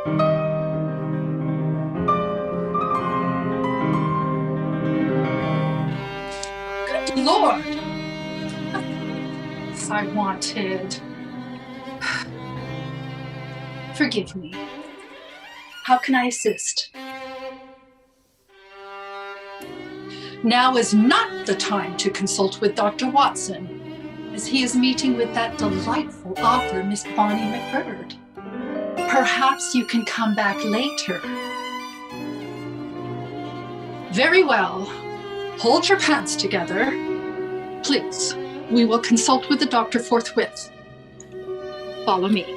Good Lord! I wanted. Forgive me. How can I assist? Now is not the time to consult with Dr. Watson, as he is meeting with that delightful author, Miss Bonnie MacBird. Perhaps you can come back later. Very well. Hold your pants together. Please, we will consult with the doctor forthwith. Follow me.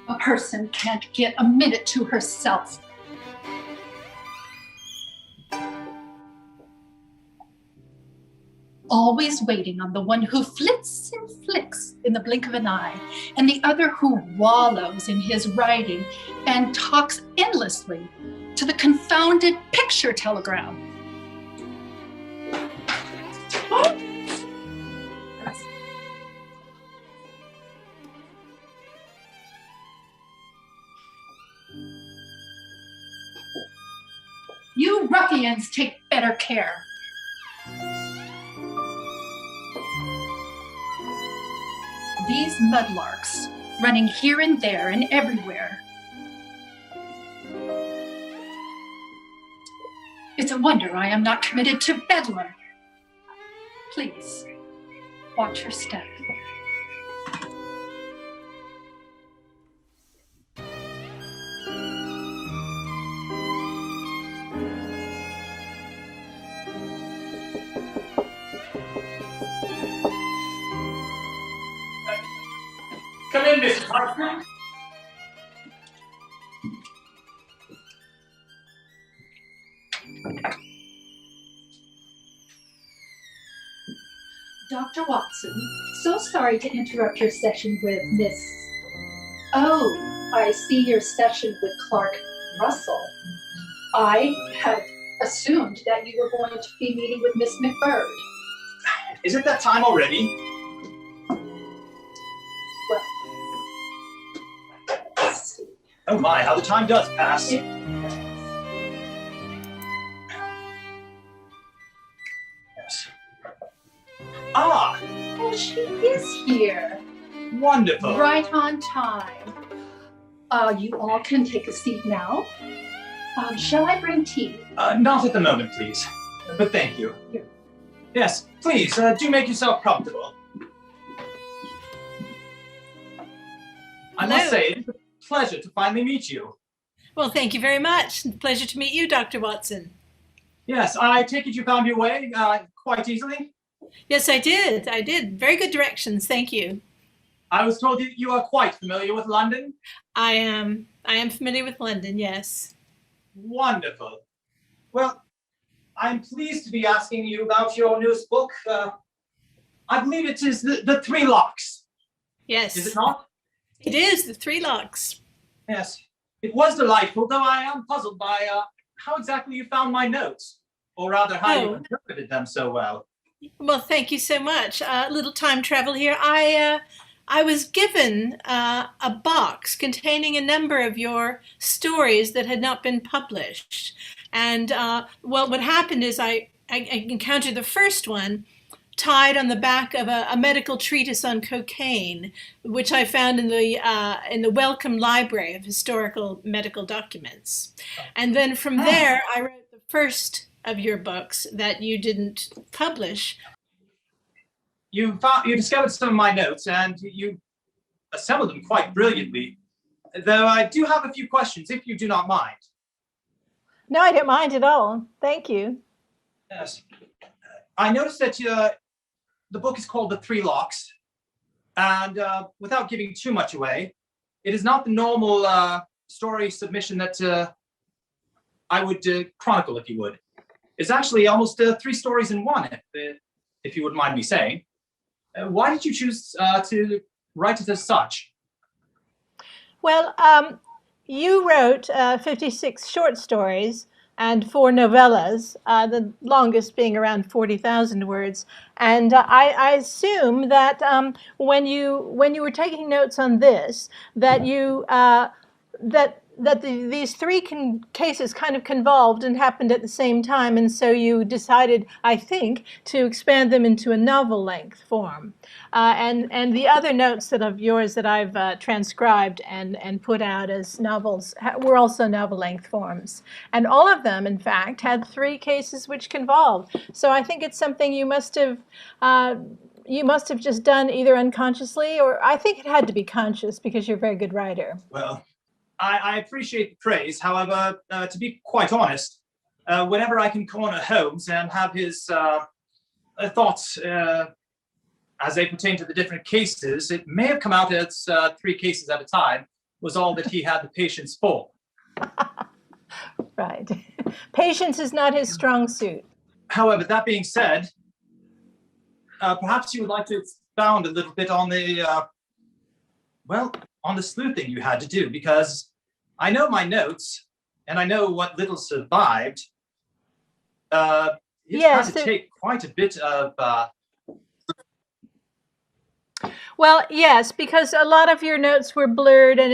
A person can't get a minute to herself. Always waiting on the one who flits and flicks in the blink of an eye, and the other who wallows in his writing and talks endlessly to the confounded picture telegram. You ruffians take better care. These mudlarks, running here and there and everywhere. It's a wonder I am not committed to Bedlam. Please, watch your step. Come in, Mrs. Hartman. Dr. Watson, so sorry to interrupt your session with Miss... Oh, I see your session with Clark Russell. I had assumed that you were going to be meeting with Miss MacBird. Is it that time already? Well, let's see. Oh my, how the time does pass. Yes. Ah, Oh, she is here. wonderful. Right on time. You all can take a seat now. Shall I bring tea? Not at the moment, please. But thank you. Here. Yes, please, do make yourself comfortable. I must say, it's a pleasure to finally meet you. Well, thank you very much. Pleasure to meet you, Dr. Watson. Yes, I take it you found your way quite easily? Yes, I did. I did. Very good directions. Thank you. I was told that you are quite familiar with London. I am familiar with London, yes. Wonderful. Well, I'm pleased to be asking you about your newest book. I believe it is the Three Locks. Yes. Is it not? It is, The Three Locks. Yes. It was delightful, though I am puzzled by how exactly you found my notes, or rather how you interpreted them so well. Well, thank you so much. A little time travel here. I was given a box containing a number of your stories that had not been published. And well, what happened is I encountered the first one tied on the back of a medical treatise on cocaine, which I found in the Wellcome Library of Historical Medical Documents. And then from there, I wrote the first of your books that you didn't publish. You discovered some of my notes, and you assembled them quite brilliantly. Though I do have a few questions, if you do not mind. No, I don't mind at all. Thank you. Yes. I noticed that the book is called The Three Locks, and without giving too much away, it is not the normal story submission that I would chronicle, if you would. It's actually almost 3 stories in one, if you wouldn't mind me saying. Why did you choose to write it as such? Well, you wrote 56 short stories, and 4 novellas, the longest being around 40,000 words. And I assume that when you were taking notes on this, that you these 3 cases kind of convolved and happened at the same time, and so you decided, I think, to expand them into a novel-length form. And the other notes that of yours that I've transcribed and put out as novels were also novel-length forms. And all of them, in fact, had 3 cases which convolved. So I think it's something you must have just done either unconsciously, or I think it had to be conscious because you're a very good writer. Well, I appreciate the praise. However, to be quite honest, whenever I can corner Holmes and have his thoughts as they pertain to the different cases, it may have come out as 3 cases at a time was all that he had the patience for. Right. Patience is not his strong suit. However, that being said, perhaps you would like to expound a little bit on the, on the sleuthing you had to do, because I know my notes and I know what little survived. It Yes, had to take quite a bit of well, yes, because a lot of your notes were blurred, and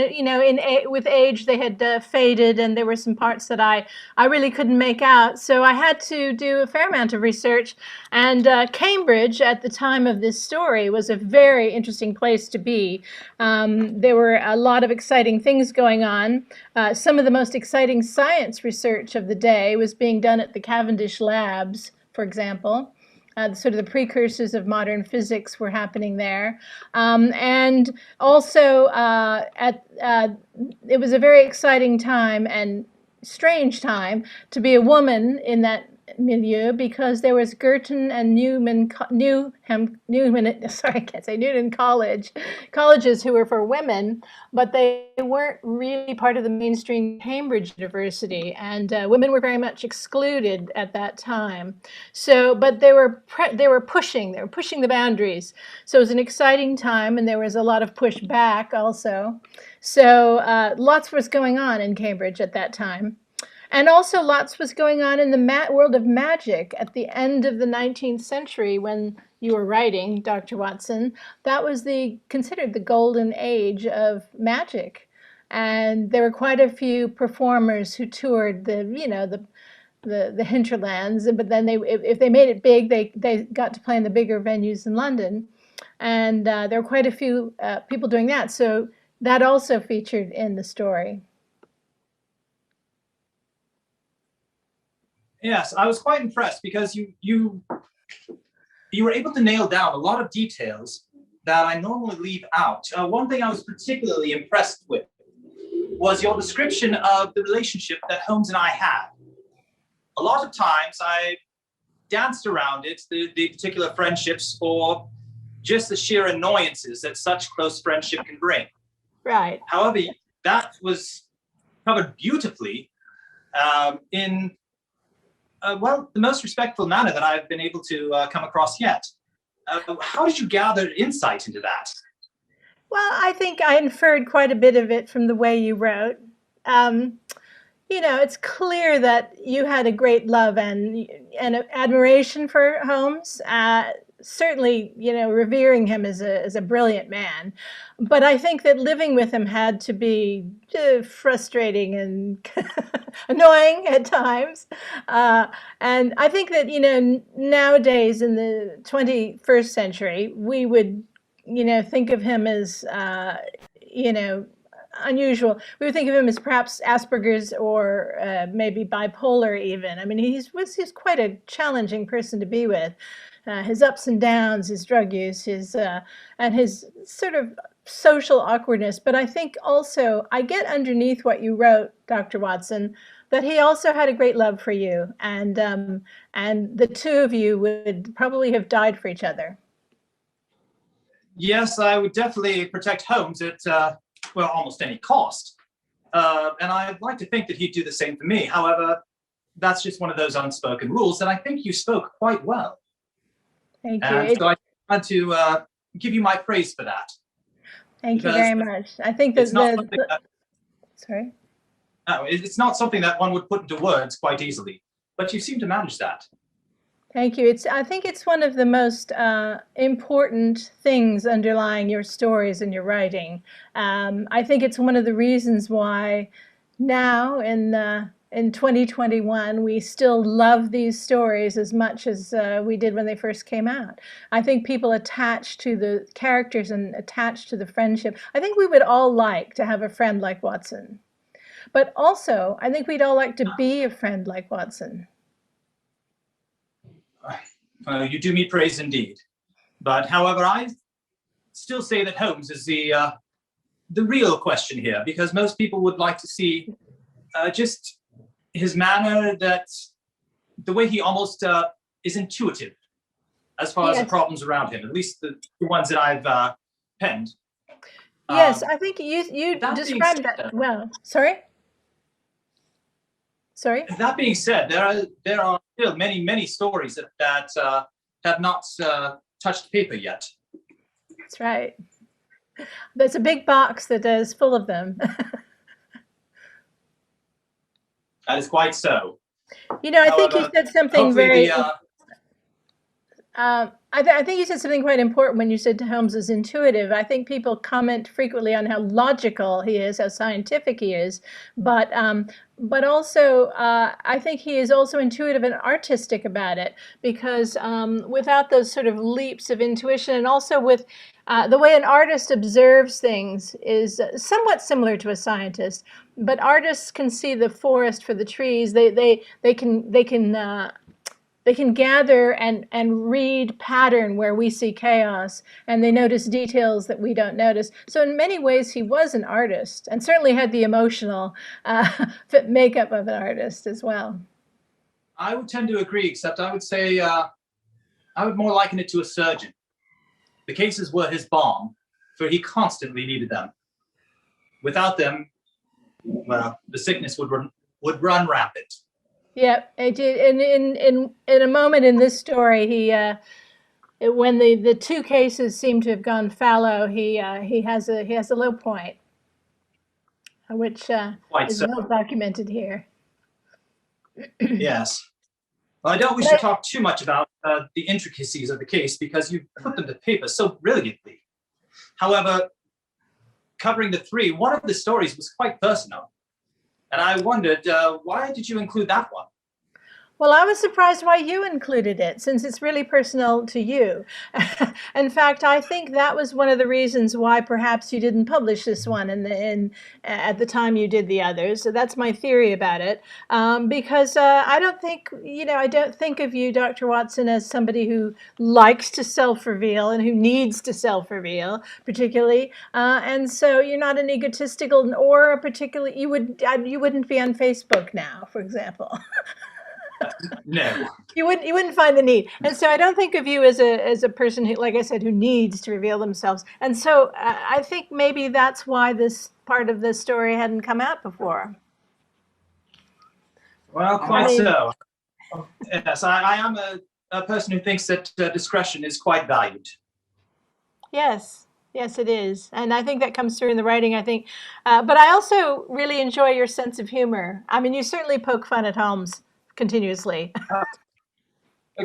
with age they had faded, and there were some parts that I really couldn't make out. So I had to do a fair amount of research. And Cambridge, at the time of this story, was a very interesting place to be. There were a lot of exciting things going on. Some of the most exciting science research of the day was being done at the Cavendish Labs, for example. Sort of the precursors of modern physics were happening there. And also, it was a very exciting time and strange time to be a woman in that milieu, because there was Girton and Newman colleges who were for women, but they weren't really part of the mainstream Cambridge University, and women were very much excluded at that time. So, but they were pushing the boundaries. So it was an exciting time, and there was a lot of pushback also. So lots was going on in Cambridge at that time. And also lots was going on in the world of magic at the end of the 19th century when you were writing, Dr. Watson. That was considered the golden age of magic. And there were quite a few performers who toured the hinterlands, but then if they made it big, they got to play in the bigger venues in London. And there were quite a few people doing that. So that also featured in the story. Yes, I was quite impressed because you were able to nail down a lot of details that I normally leave out. One thing I was particularly impressed with was your description of the relationship that Holmes and I had. A lot of times I danced around it, the particular friendships, for just the sheer annoyances that such close friendship can bring. Right. However, that was covered beautifully in the most respectful manner that I've been able to come across yet. How did you gather insight into that? Well, I think I inferred quite a bit of it from the way you wrote. It's clear that you had a great love and admiration for Holmes. Certainly, revering him as a brilliant man. But I think that living with him had to be frustrating and annoying at times. And I think that, nowadays in the 21st century, we would, think of him as, unusual. We would think of him as perhaps Asperger's or maybe bipolar even. I mean, he's quite a challenging person to be with. His ups and downs, his drug use, and his sort of social awkwardness. But I think also, I get underneath what you wrote, Dr. Watson, that he also had a great love for you, and the two of you would probably have died for each other. Yes, I would definitely protect Holmes at almost any cost, and I'd like to think that he'd do the same for me. However, that's just one of those unspoken rules that I think you spoke quite well. Thank you. And so I want to give you my praise for that. Thank you very much. I think that sorry. It's not something that one would put into words quite easily, but you seem to manage that. Thank you. I think it's one of the most important things underlying your stories and your writing. I think it's one of the reasons why now in 2021 we still love these stories as much as we did when they first came out. I think people attach to the characters and attach to the friendship. I think we would all like to have a friend like Watson, but also I think we'd all like to be a friend like Watson. You do me praise indeed. But however, I still say that Holmes is the real question here, because most people would like to see just his manner, that the way he almost is intuitive as far as the problems around him, at least the ones that I've penned. Yes, I think you described that well. Sorry? That being said, there are still many stories that have not touched paper yet. That's right. There's a big box that is full of them. That is quite so. You know, I think you said something very. I think you said something quite important when you said Holmes is intuitive. I think people comment frequently on how logical he is, how scientific he is, but also I think he is also intuitive and artistic about it, because without those sort of leaps of intuition, and also with the way an artist observes things is somewhat similar to a scientist, but artists can see the forest for the trees. They can gather and read pattern where we see chaos, and they notice details that we don't notice. So in many ways, he was an artist, and certainly had the emotional makeup of an artist as well. I would tend to agree, except I would say I would more liken it to a surgeon. The cases were his balm, for he constantly needed them. Without them, well, the sickness would run rampant. Yeah, it did. In a moment in this story, when the two cases seem to have gone fallow, he has a low point, which is well documented here. Yes. Well, I don't wish to talk too much about the intricacies of the case, because you put them to paper so brilliantly. However, covering the three, one of the stories was quite personal. And I wondered, why did you include that one? Well, I was surprised why you included it, since it's really personal to you. In fact, I think that was one of the reasons why perhaps you didn't publish this one at the time you did the others. So that's my theory about it. Because I don't think of you, Dr. Watson, as somebody who likes to self-reveal and who needs to self-reveal, particularly. And so you're not an egotistical or a particularly, you wouldn't be on Facebook now, for example. No, you wouldn't find the need, and so I don't think of you as a person who, like I said, who needs to reveal themselves. And so I think maybe that's why this part of the story hadn't come out before. Well, quite so. Yes, I am a person who thinks that discretion is quite valued. Yes, it is, and I think that comes through in the writing. I think, but I also really enjoy your sense of humor. I mean, you certainly poke fun at Holmes continuously.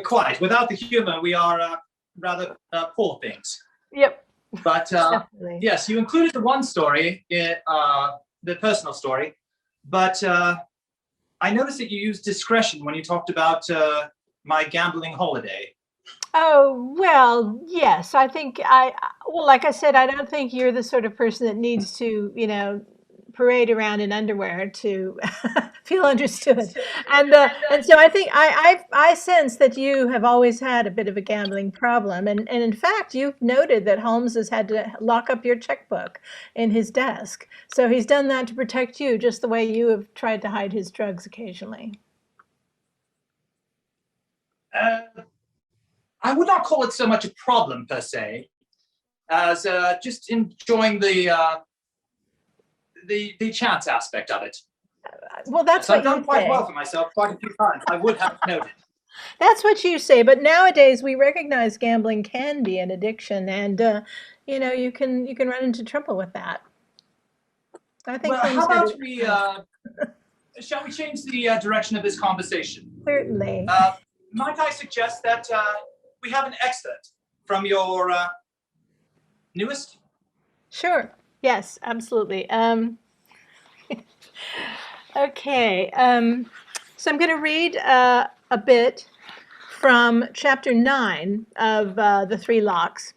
Quite. Without the humor, we are rather poor things. Yep. But yes, you included the one story, the personal story, but I noticed that you used discretion when you talked about my gambling holiday. Oh, well, yes. I think like I said, I don't think you're the sort of person that needs to, parade around in underwear to feel understood. And so I think I sense that you have always had a bit of a gambling problem. And in fact, you've noted that Holmes has had to lock up your checkbook in his desk. So he's done that to protect you, just the way you have tried to hide his drugs occasionally. I would not call it so much a problem per se, as just enjoying the chance aspect of it. Well, that's so what I've done you quite say. well for myself quite a few times. I would have noted. That's what you say, but nowadays we recognize gambling can be an addiction, and you can run into trouble with that. I think. Well, how about we Shall we change the direction of this conversation? Certainly. Might I suggest that we have an excerpt from your newest? Sure. Yes, absolutely. Okay. So I'm going to read a bit from chapter 9 of The Three Locks.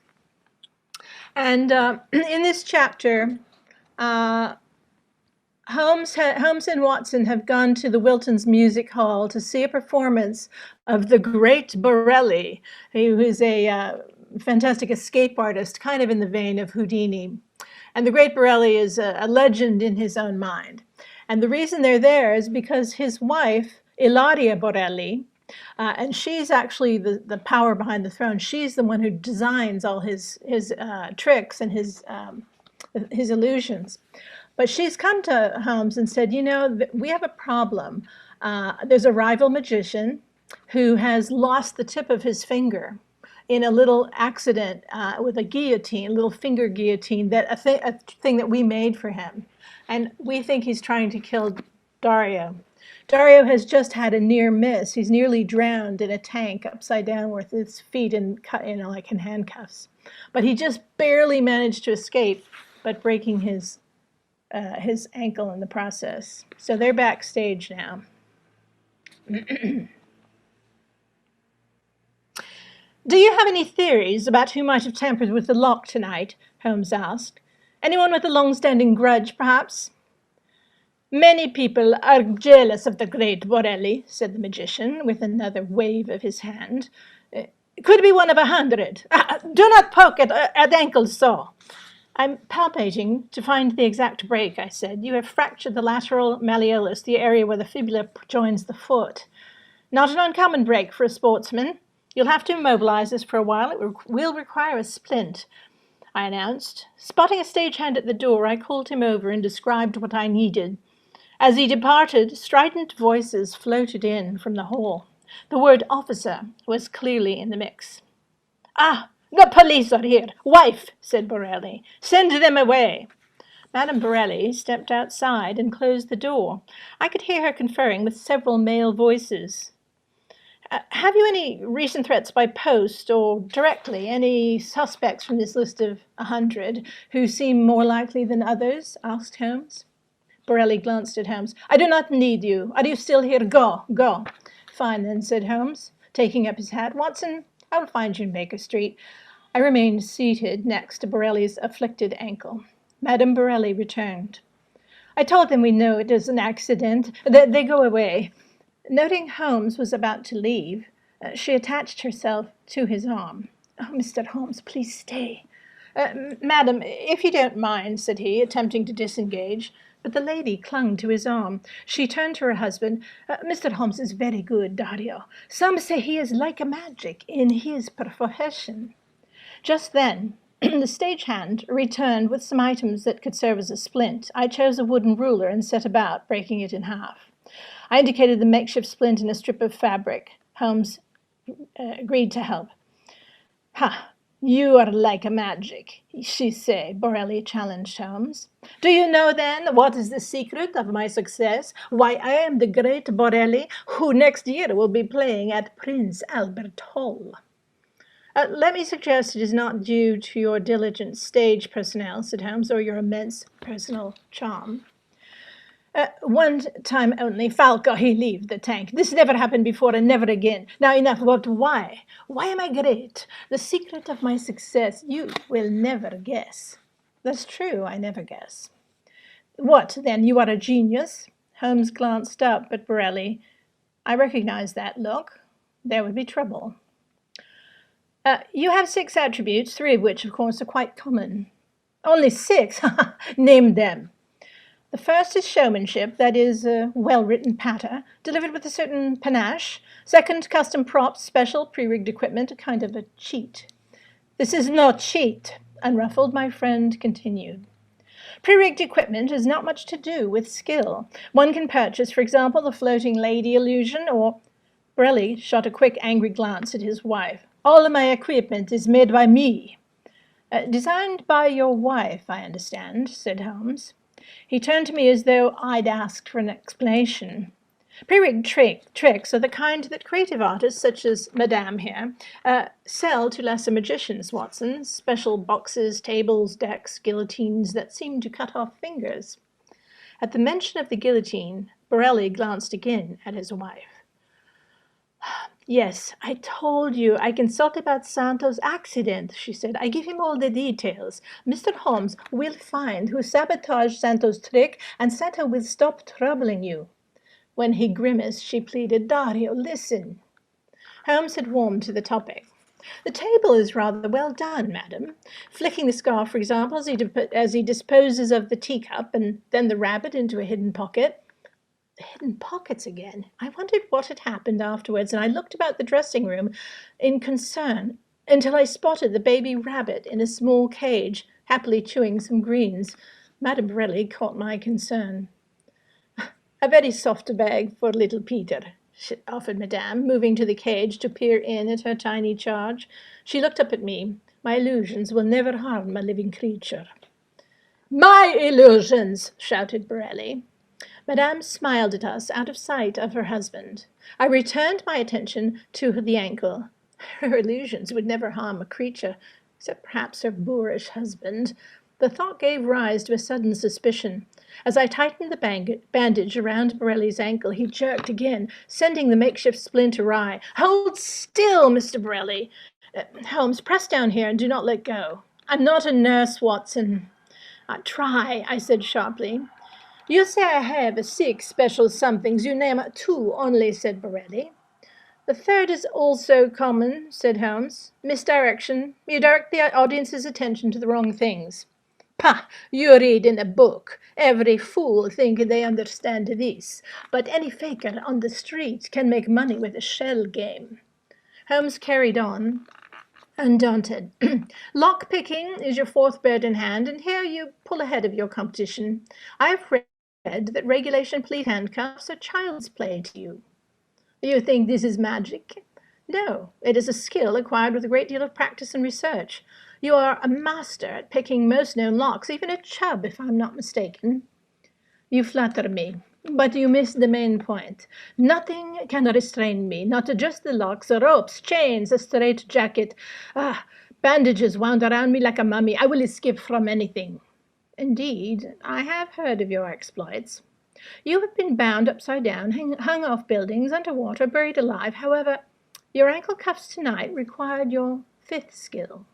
And in this chapter, Holmes and Watson have gone to the Wiltons Music Hall to see a performance of the great Borelli, who is a fantastic escape artist, kind of in the vein of Houdini. And the great Borelli is a legend in his own mind. And the reason they're there is because his wife, Ilaria Borelli, and she's actually the power behind the throne. She's the one who designs all his tricks and his illusions. But she's come to Holmes and said, you know, we have a problem. There's a rival magician who has lost the tip of his finger in a little accident with a guillotine, a little finger guillotine, a thing that we made for him. And we think he's trying to kill Dario. Dario has just had a near miss. He's nearly drowned in a tank upside down with his feet in handcuffs. But he just barely managed to escape, but breaking his ankle in the process. So they're backstage now. Do you have any theories about who might have tampered with the lock tonight? Holmes asked. Anyone with a long-standing grudge, perhaps? Many people are jealous of the great Borelli, said the magician, with another wave of his hand. Could be one of 100. Do not poke at ankles so. I'm palpating to find the exact break, I said. You have fractured the lateral malleolus, the area where the fibula joins the foot. Not an uncommon break for a sportsman. You'll have to immobilize us for a while. It will require a splint, I announced. Spotting a stagehand at the door, I called him over and described what I needed. As he departed, strident voices floated in from the hall. The word officer was clearly in the mix. Ah, the police are here. Wife, said Borelli. Send them away. Madame Borelli stepped outside and closed the door. I could hear her conferring with several male voices. Have you any recent threats by post or directly? Any suspects from this list of 100 who seem more likely than others? Asked Holmes. Borelli glanced at Holmes. I do not need you. Are you still here? Go, go. Fine then, said Holmes, taking up his hat. Watson, I will find you in Baker Street. I remained seated next to Borelli's afflicted ankle. Madame Borelli returned. I told them we know it is an accident. They go away. Noting Holmes was about to leave, she attached herself to his arm. Oh, Mr. Holmes, please stay. Madam, if you don't mind, said he, attempting to disengage. But the lady clung to his arm. She turned to her husband. Mr. Holmes is very good, Dario. Some say he is like a magic in his profession. Just then, the stagehand returned with some items that could serve as a splint. I chose a wooden ruler and set about breaking it in half. I indicated the makeshift splint in a strip of fabric. Holmes agreed to help. Ha! You are like a magic, she said. Borelli challenged Holmes. Do you know, then, what is the secret of my success? Why, I am the great Borelli, who next year will be playing at Prince Albert Hall. Let me suggest it is not due to your diligent stage personnel, said Holmes, or your immense personal charm. One time only, Falco, he leave the tank. This never happened before and never again. Now enough, but why? Why am I great? The secret of my success you will never guess. That's true, I never guess. What, then, you are a genius? Holmes glanced up at Borelli. I recognize that look. There would be trouble. You have 6 attributes, 3 of which, of course, are quite common. Only 6? Name them. The first is showmanship, that is, a well-written patter, delivered with a certain panache. Second, custom props, special pre-rigged equipment, a kind of a cheat. This is no cheat, unruffled, my friend continued. Pre-rigged equipment has not much to do with skill. One can purchase, for example, the floating lady illusion, or... Borelli shot a quick, angry glance at his wife. All of my equipment is made by me. Designed by your wife, I understand, said Holmes. He turned to me as though I'd asked for an explanation. Pre-rigged tricks are the kind that creative artists, such as Madame here, sell to lesser magicians, Watson. Special boxes, tables, decks, guillotines that seem to cut off fingers. At the mention of the guillotine, Borelli glanced again at his wife. Yes, I told you. I consult about Santo's accident, she said. I give him all the details. Mr. Holmes will find who sabotaged Santo's trick, and Santo will stop troubling you. When he grimaced, she pleaded, Dario, listen. Holmes had warmed to the topic. The table is rather well done, madam. Flicking the scarf, for example, as he disposes of the teacup and then the rabbit into a hidden pocket. The hidden pockets again. I wondered what had happened afterwards, and I looked about the dressing room in concern until I spotted the baby rabbit in a small cage, happily chewing some greens. Madame Borelli caught my concern. A very soft bag for little Peter, offered Madame, moving to the cage to peer in at her tiny charge. She looked up at me. My illusions will never harm a living creature. My illusions, shouted Borelli. Madame smiled at us out of sight of her husband. I returned my attention to the ankle. Her illusions would never harm a creature, except perhaps her boorish husband. The thought gave rise to a sudden suspicion. As I tightened the bandage around Borelli's ankle, he jerked again, sending the makeshift splint awry. Hold still, Mr. Borelli. Holmes, press down here and do not let go. I'm not a nurse, Watson. Try, I said sharply. You say I have 6 special somethings. You name 2 only, said Borelli. The third is also common, said Holmes. Misdirection. You direct the audience's attention to the wrong things. Pah! You read in a book. Every fool think they understand this, but any faker on the street can make money with a shell game. Holmes carried on, undaunted. Lock-picking is your 4th bird in hand, and here you pull ahead of your competition. I've read that regulation police handcuffs are child's play to you. You think this is magic? No, it is a skill acquired with a great deal of practice and research. You are a master at picking most known locks, even a chub, if I'm not mistaken. You flatter me, but you miss the main point. Nothing can restrain me, not just the locks, ropes, chains, a straitjacket, bandages wound around me like a mummy. I will escape from anything. Indeed, I have heard of your exploits. You have been bound upside down, hung off buildings, underwater, buried alive. However, your ankle cuffs tonight required your 5th skill.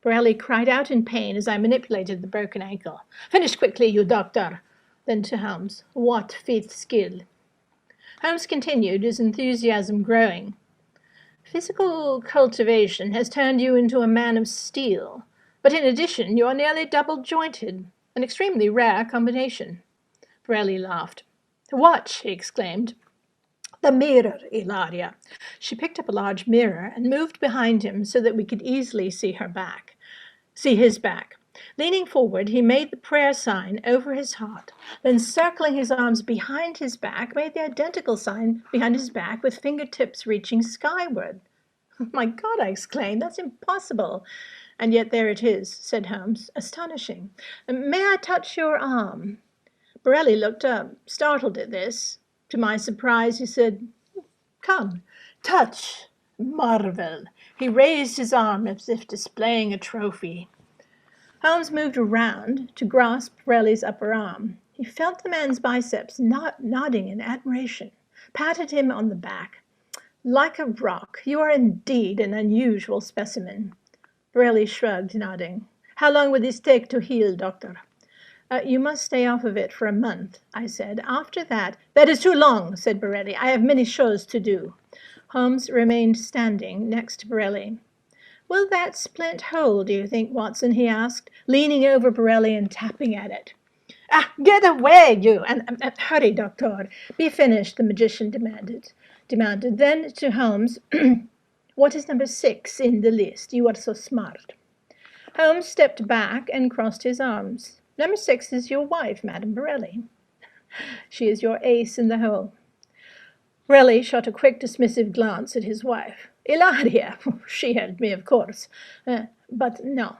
Borelli cried out in pain as I manipulated the broken ankle. Finish quickly, you doctor. Then to Holmes. What 5th skill? Holmes continued, his enthusiasm growing. Physical cultivation has turned you into a man of steel, but in addition you are nearly double-jointed, an extremely rare combination. Borelli laughed. Watch, he exclaimed. The mirror, Ilaria. She picked up a large mirror and moved behind him so that we could easily see his back. Leaning forward, he made the prayer sign over his heart, then circling his arms behind his back, made the identical sign behind his back with fingertips reaching skyward. My God, I exclaimed, that's impossible. And yet there it is, said Holmes, astonishing. May I touch your arm? Borelli looked up, startled at this. To my surprise, he said, Come, touch, marvel. He raised his arm as if displaying a trophy. Holmes moved around to grasp Borelli's upper arm. He felt the man's biceps nodding in admiration, patted him on the back. Like a rock, you are indeed an unusual specimen. Borelli shrugged, nodding. How long will this take to heal, doctor? You must stay off of it for a month, I said. After that, that is too long, said Borelli. I have many shows to do. Holmes remained standing next to Borelli. Will that splint hold, do you think, Watson? He asked, leaning over Borelli and tapping at it. Get away, you, and hurry, doctor. Be finished, the magician demanded. Then to Holmes, what is number 6 in the list? You are so smart. Holmes stepped back and crossed his arms. Number 6 is your wife, Madame Borelli. She is your ace in the hole. Borelli shot a quick, dismissive glance at his wife. Ilaria, she helped me, of course, but no.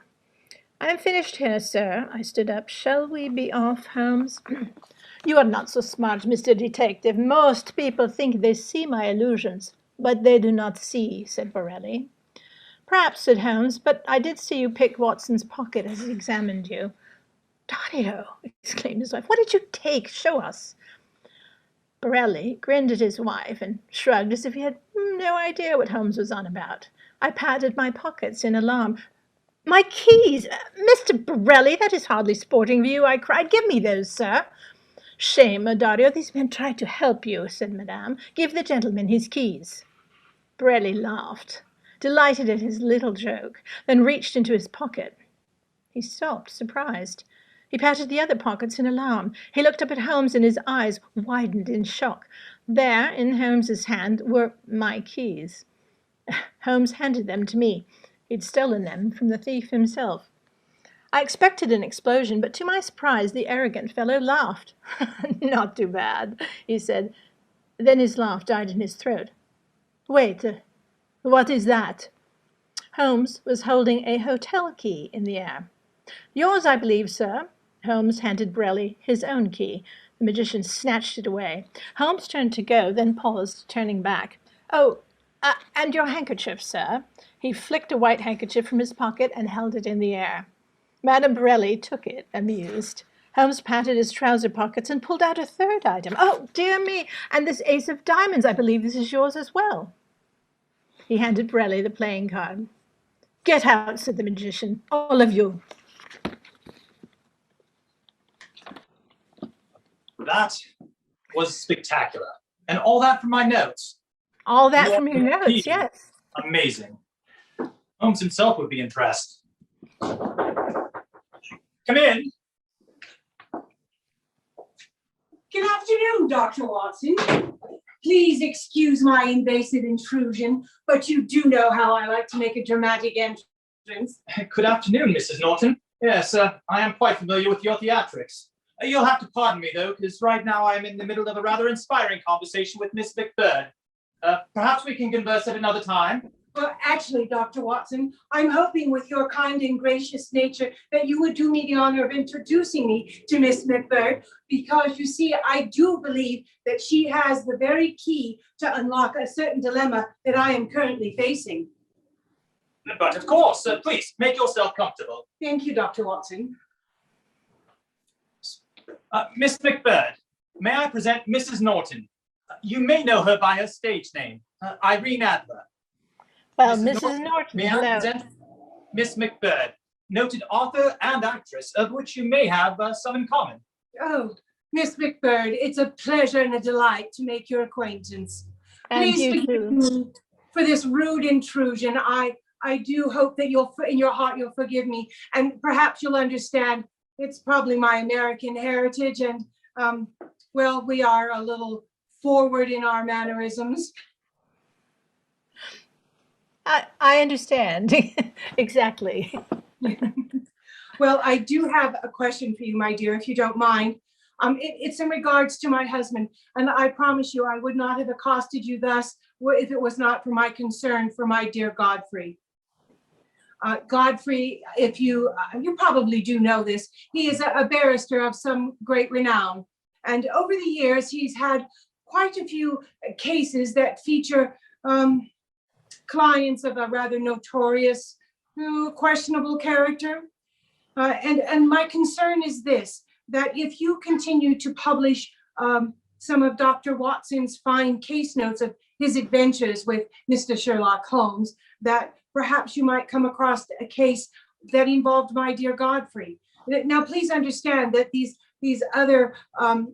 I'm finished here, sir. I stood up. Shall we be off, Holmes? You are not so smart, Mr. Detective. Most people think they see my illusions, but they do not see, said Borelli. Perhaps, said Holmes, but I did see you pick Watson's pocket as he examined you. Dario, exclaimed his wife, what did you take? Show us. Borelli grinned at his wife and shrugged as if he had no idea what Holmes was on about. I patted my pockets in alarm. My keys! Mr. Borelli, that is hardly sporting of you, I cried. Give me those, sir. Shame, Dario, these men tried to help you, said Madame. Give the gentleman his keys. Borelli laughed, delighted at his little joke, then reached into his pocket. He stopped, surprised. He patted the other pockets in alarm. He looked up at Holmes and his eyes widened in shock. There, in Holmes's hand, were my keys. Holmes handed them to me. He'd stolen them from the thief himself. I expected an explosion, but to my surprise, the arrogant fellow laughed. Not too bad, he said. Then his laugh died in his throat. Wait, what is that? Holmes was holding a hotel key in the air. Yours, I believe, sir. Holmes handed Borelli his own key. The magician snatched it away. Holmes turned to go, then paused, turning back. Oh, and your handkerchief, sir. He flicked a white handkerchief from his pocket and held it in the air. Madame Borelli took it, amused. Holmes patted his trouser pockets and pulled out a third item. Oh, dear me, and this ace of diamonds, I believe this is yours as well. He handed Borelli the playing card. Get out, said the magician, all of you. That was spectacular. And all that from my notes. All that from your notes, yes. Amazing. Holmes himself would be impressed. Come in. Good afternoon, Dr. Watson. Please excuse my invasive intrusion, but you do know how I like to make a dramatic entrance. Good afternoon, Mrs. Norton. Yes, I am quite familiar with your theatrics. You'll have to pardon me, though, because right now I am in the middle of a rather inspiring conversation with Miss MacBird. Perhaps we can converse at another time. Well, actually, Dr. Watson, I'm hoping with your kind and gracious nature that you would do me the honor of introducing me to Miss MacBird, because you see, I do believe that she has the very key to unlock a certain dilemma that I am currently facing. But of course, please, make yourself comfortable. Thank you, Dr. Watson. Miss MacBird, may I present Mrs. Norton? You may know her by her stage name, Irene Adler. Well, Mrs. Norton, may I present Miss MacBird, noted author and actress, of which you may have some in common. Oh, Miss MacBird, it's a pleasure and a delight to make your acquaintance. And Please you forgive too. me for this rude intrusion. I do hope that in your heart you'll forgive me, and perhaps you'll understand it's probably my American heritage, and well, we are a little forward in our mannerisms. I understand. Exactly. Well, I do have a question for you, my dear, if you don't mind. It's in regards to my husband, and I promise you I would not have accosted you thus if it was not for my concern for my dear Godfrey. Godfrey, if you probably do know this, he is a barrister of some great renown. And over the years, he's had quite a few cases that feature clients of a rather notorious, questionable character. And my concern is this, that if you continue to publish some of Dr. Watson's fine case notes of his adventures with Mr. Sherlock Holmes, that perhaps you might come across a case that involved my dear Godfrey. Now, please understand that these other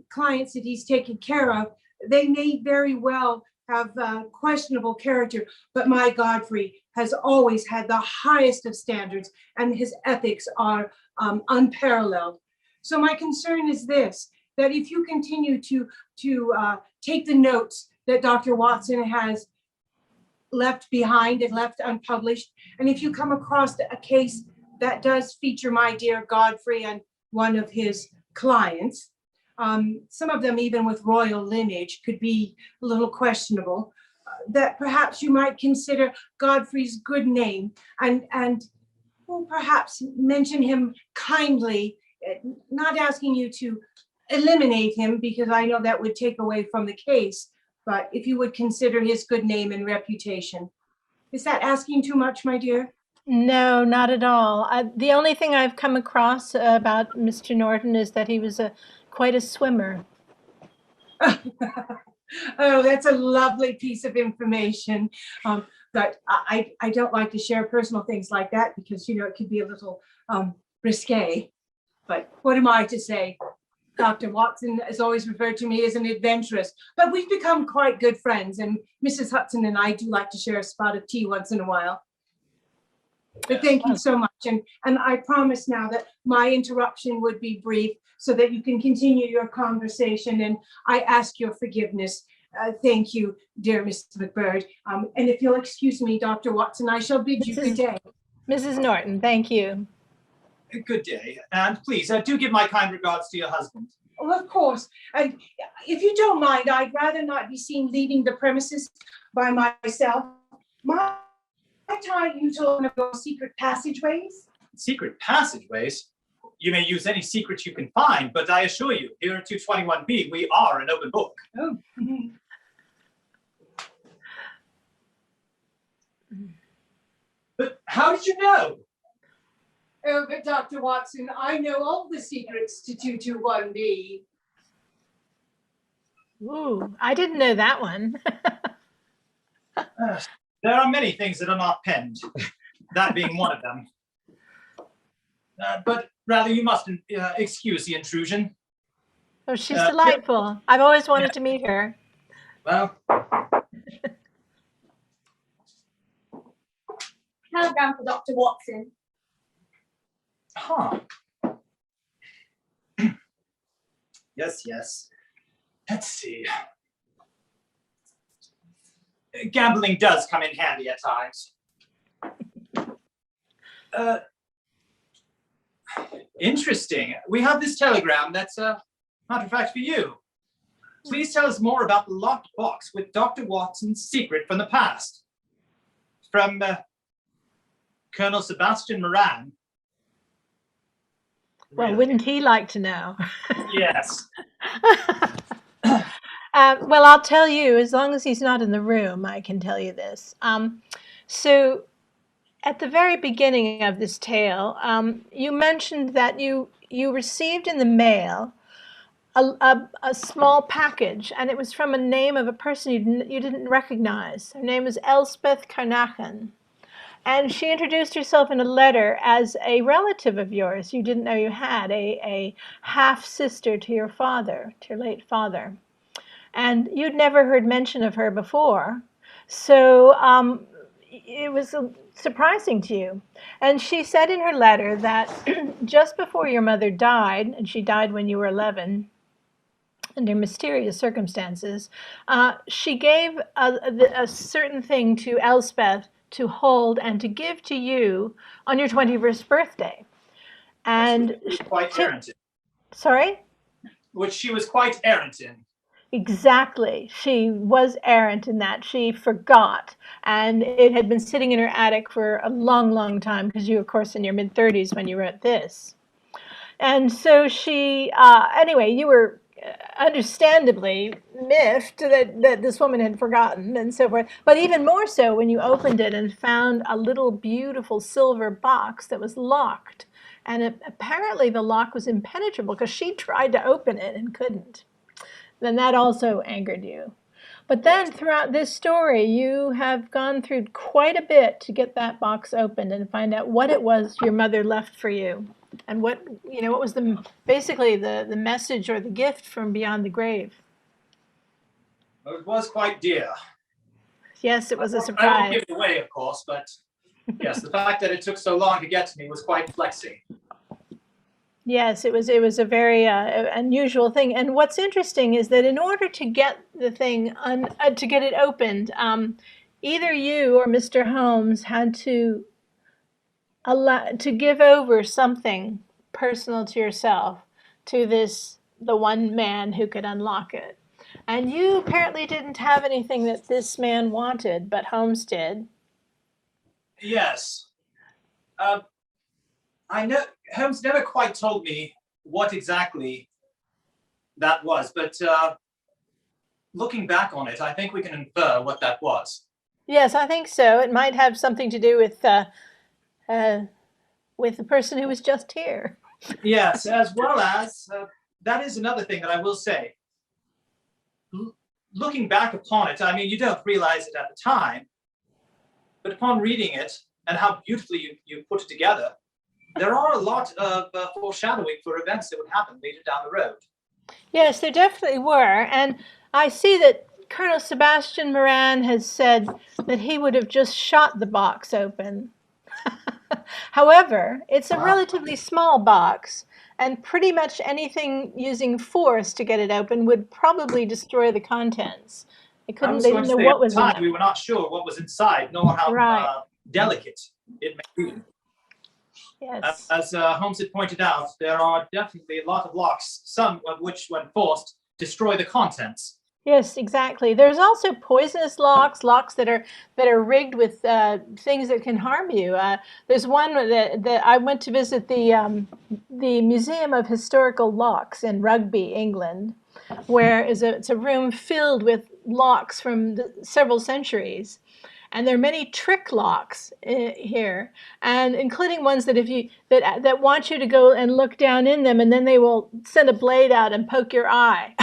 clients that he's taken care of, they may very well have questionable character, but my Godfrey has always had the highest of standards, and his ethics are unparalleled. So my concern is this, that if you continue to take the notes that Dr. Watson has left behind and left unpublished, and if you come across a case that does feature my dear Godfrey and one of his clients, some of them even with royal lineage could be a little questionable, that perhaps you might consider Godfrey's good name and oh, perhaps mention him kindly, not asking you to eliminate him because I know that would take away from the case, but if you would consider his good name and reputation. Is that asking too much, my dear? No, not at all. The only thing I've come across about Mr. Norton is that he was quite a swimmer. Oh, that's a lovely piece of information. But I don't like to share personal things like that because, it could be a little risque. But what am I to say? Dr. Watson has always referred to me as an adventuress, but we've become quite good friends, and Mrs. Hudson and I do like to share a spot of tea once in a while. But thank you so much, and I promise now that my interruption would be brief so that you can continue your conversation, and I ask your forgiveness. Thank you, dear Mr. MacBird. And if you'll excuse me, Dr. Watson, I shall bid you good day. Mrs. Norton, thank you. Good day. And please, do give my kind regards to your husband. Well, of course. And if you don't mind, I'd rather not be seen leaving the premises by myself. My time you told me about secret passageways. Secret passageways? You may use any secret you can find, but I assure you, here at 221B, we are an open book. Oh. But how did you know? Oh, but Dr. Watson, I know all the secrets to 221B. Ooh, I didn't know that one. There are many things that are not penned, that being one of them. But rather, you must excuse the intrusion. Oh, she's delightful. I've always wanted to meet her. Well, Telegram for Dr. Watson. huh. Yes. Let's see. Gambling does come in handy at times. Interesting. We have this telegram that's matter of fact for you. Please tell us more about the locked box with Dr. Watson's secret from the past. From Colonel Sebastian Moran. Well, wouldn't he like to know? Yes. Well, I'll tell you, as long as he's not in the room, I can tell you this. So at the very beginning of this tale, you mentioned that you received in the mail a small package, and it was from a name of a person you didn't recognize. Her name was Elspeth Carnachan. And she introduced herself in a letter as a relative of yours you didn't know you had, a half-sister to your father, to your late father. And you'd never heard mention of her before. So it was surprising to you. And she said in her letter that just before your mother died, and she died when you were 11, under mysterious circumstances, she gave a certain thing to Elspeth to hold and to give to you on your 21st birthday. And Which she was quite errant in. Sorry? Which she was quite errant in. Exactly. She was errant in that she forgot, and it had been sitting in her attic for a long, long time, because you, of course, in your mid-30s when you wrote this. And so she, anyway, you were understandably miffed that this woman had forgotten and so forth. But even more so when you opened it and found a little beautiful silver box that was locked. And apparently the lock was impenetrable because she tried to open it and couldn't. Then that also angered you. But then throughout this story, you have gone through quite a bit to get that box opened and find out what it was your mother left for you. And what was basically the message or the gift from beyond the grave. Well, it was quite dear. Yes, it was a I won't surprise. give it away, of course, but yes, the fact that it took so long to get to me was quite flexing. Yes, it was a very unusual thing. And what's interesting is that in order to get the thing, to get it opened, either you or Mr. Holmes had to give over something personal to yourself to the one man who could unlock it. And you apparently didn't have anything that this man wanted, but Holmes did. Yes. I know Holmes never quite told me what exactly that was, but looking back on it, I think we can infer what that was. Yes, I think so. It might have something to do with the person who was just here. Yes, as well as that is another thing that I will say. Looking back upon it, I mean, you don't realize it at the time, but upon reading it and how beautifully you put it together, there are a lot of foreshadowing for events that would happen later down the road. Yes, there definitely were. And I see that Colonel Sebastian Moran has said that he would have just shot the box open. However, it's a relatively small box, and pretty much anything using force to get it open would probably destroy the contents. They didn't know what was in at the time, it. we were not sure what was inside, nor how Right. delicate it may be. Yes. As Holmes had pointed out, there are definitely a lot of locks, some of which, when forced, destroy the contents. Yes, exactly. There's also poisonous locks, locks that are rigged with things that can harm you. There's one that I went to visit the Museum of Historical Locks in Rugby, England, where it's a room filled with locks from several centuries. And there are many trick locks here, and including ones that that want you to go and look down in them, and then they will send a blade out and poke your eye.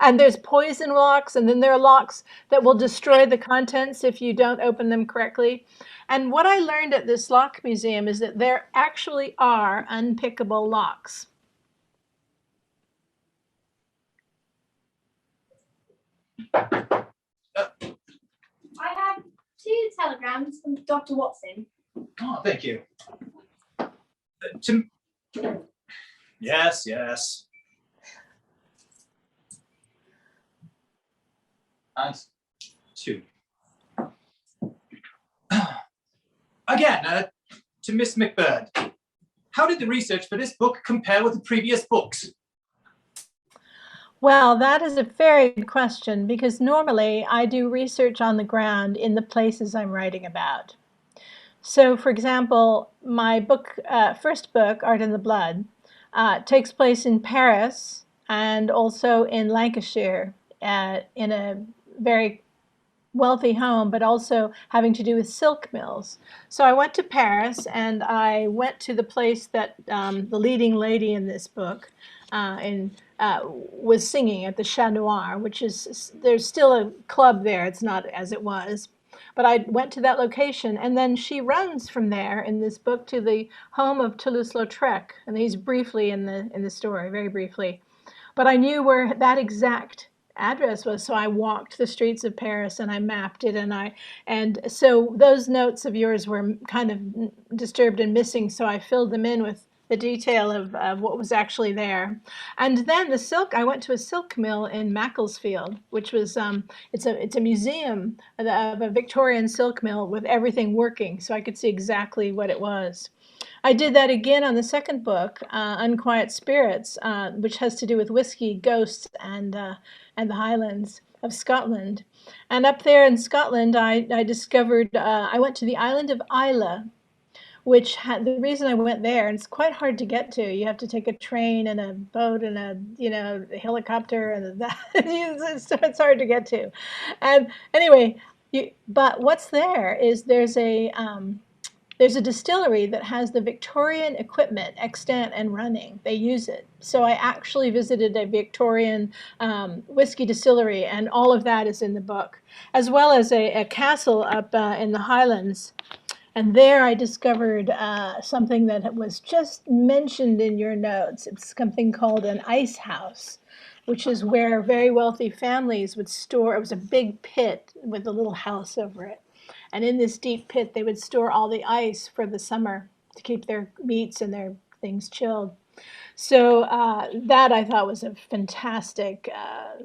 And there's poison locks, and then there are locks that will destroy the contents if you don't open them correctly. And what I learned at this lock museum is that there actually are unpickable locks. I have 2 telegrams from Dr. Watson. Oh, thank you. Yes. And 2. Again, to Miss MacBird, how did the research for this book compare with the previous books? Well, that is a very good question, because normally I do research on the ground in the places I'm writing about. So, for example, my first book, Art in the Blood, takes place in Paris and also in Lancashire, in a very wealthy home, but also having to do with silk mills. So I went to Paris, and I went to the place that the leading lady in this book was singing at the Chat Noir, which is, there's still a club there. It's not as it was. But I went to that location, and then she runs from there in this book to the home of Toulouse-Lautrec, and he's briefly in the story, very briefly. But I knew where that exact address was, so I walked the streets of Paris and I mapped it, and so those notes of yours were kind of disturbed and missing, so I filled them in with the detail of what was actually there. And then the silk, I went to a silk mill in Macclesfield, which was it's a museum of a Victorian silk mill with everything working, so I could see exactly what it was. I did that again on the second book, Unquiet Spirits, which has to do with whiskey, ghosts, and the Highlands of Scotland. And up there in Scotland, I discovered, I went to the island of Islay, which had, the reason I went there, and it's quite hard to get to. You have to take a train and a boat and a helicopter, and it's hard to get to. And anyway, but what's there is there's a distillery that has the Victorian equipment extant and running. They use it. So I actually visited a Victorian whiskey distillery, and all of that is in the book, as well as a castle up in the Highlands. And there I discovered something that was just mentioned in your notes. It's something called an ice house, which is where very wealthy families would store. It was a big pit with a little house over it. And in this deep pit, they would store all the ice for the summer to keep their meats and their things chilled. So that I thought was a fantastic,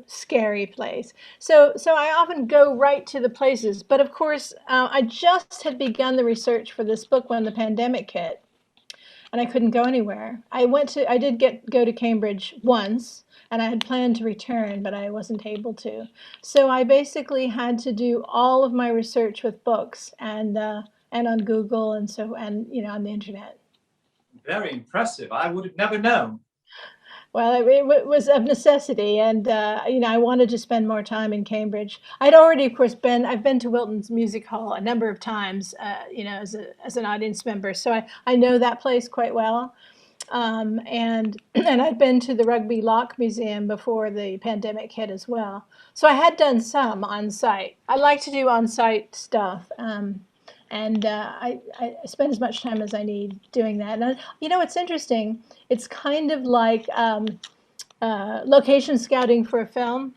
scary place. So I often go right to the places. But of course, I just had begun the research for this book when the pandemic hit, and I couldn't go anywhere. I did go to Cambridge once, and I had planned to return, but I wasn't able to. So I basically had to do all of my research with books and on Google and on the internet. Very impressive. I would have never known. Well, it was of necessity, and I wanted to spend more time in Cambridge. I'd already, of course, I've been to Wilton's Music Hall a number of times, as an audience member, so I know that place quite well. And and I'd been to the Rugby Lock Museum before the pandemic hit as well. So I had done some on site. I like to do on site stuff. And I spend as much time as I need doing that. And it's interesting. It's kind of like location scouting for a film,